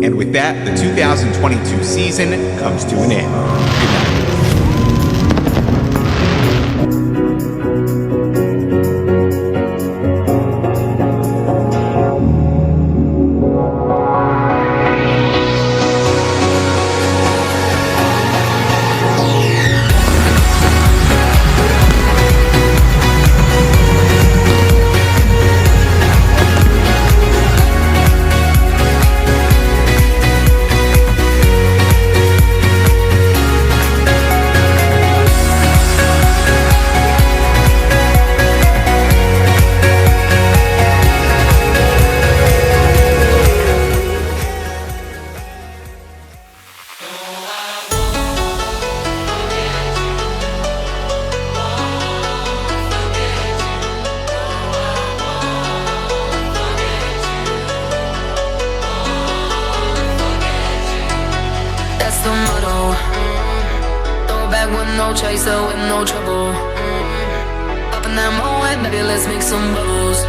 And with that, the 2022 season comes to an end. Good night. The motto, throw back with no chaser, with no trouble. Popping that Moet, maybe let's make some bubbles.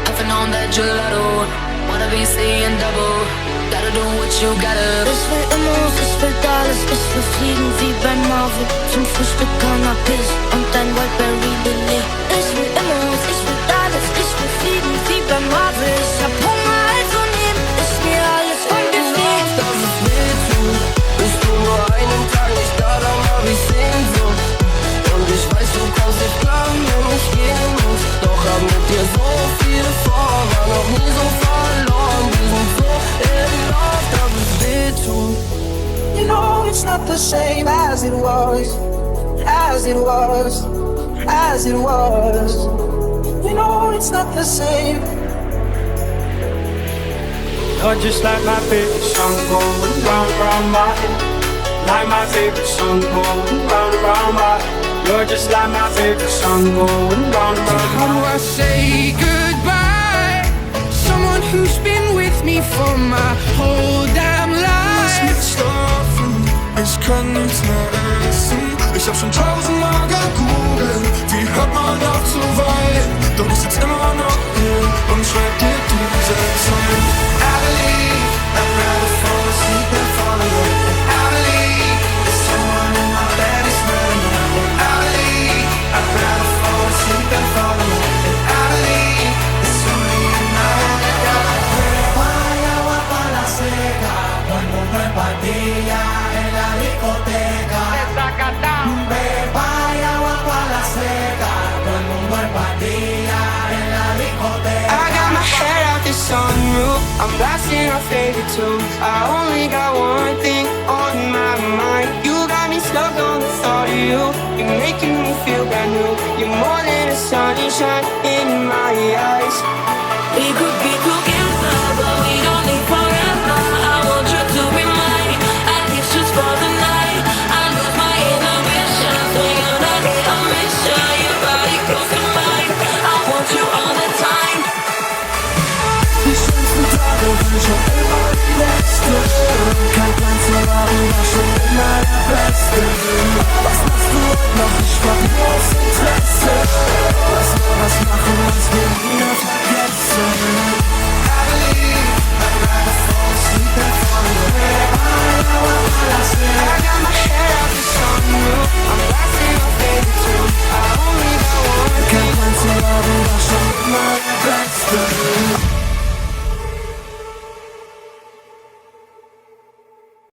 Puffing on that gelato, wanna be seeing double. Gotta do what you gotta. Ich will Immos, ich will Dollars, ich will fliegen wie bei Marvel. Zum Frühstück Cannabis und ein Whiteberry Lilly. Ich will Immos, ich will Dollars, ich will fliegen wie bei Marvel. Ich hab Hunger, also nehm ich mir alles vom Buffet. Dass es weh tut, bist du nur einen Tag nicht da, dann hab ich Sehnsucht. Und ich weiß, du kannst nicht glauben, wenn ich gehen muss. Doch hab mit dir so viel vor, war noch nie so verloren. Wir sind so in love, dass es weh tut. You know it's not the same as it was, as it was, as it was. You know it's not the same. You're just like my favorite song going round and round my head. Like my favorite song going round and round my head. You're just like my favorite song going round and round How my do I say goodbye? Someone who's been with me for my whole damn Lass life. mich schlafen, ich kann nichts mehr essen. Ich hab schon tausendmal gegoogelt, wie hört man auf zu weinen? Doch ich sitz immer noch hier und schreib dir diese Zeilen. I believe I'd rather fall asleep than fall alone. I believe there's someone in my bed is smelling wrong. I believe I'd rather fall asleep than fall alone. I believe there's only in my head. Vaya agua pa' la seca, todo el mundo en patilla en la discoteca. Vaya agua pa' la seca, todo el mundo en patilla en la discoteca. I got my head out the sunroof, I'm blasting our favorite tunes. I only got one thing on my mind. You got me stuck on the thought of you. You're making me feel brand new. You're more than a sunshine in my eyes.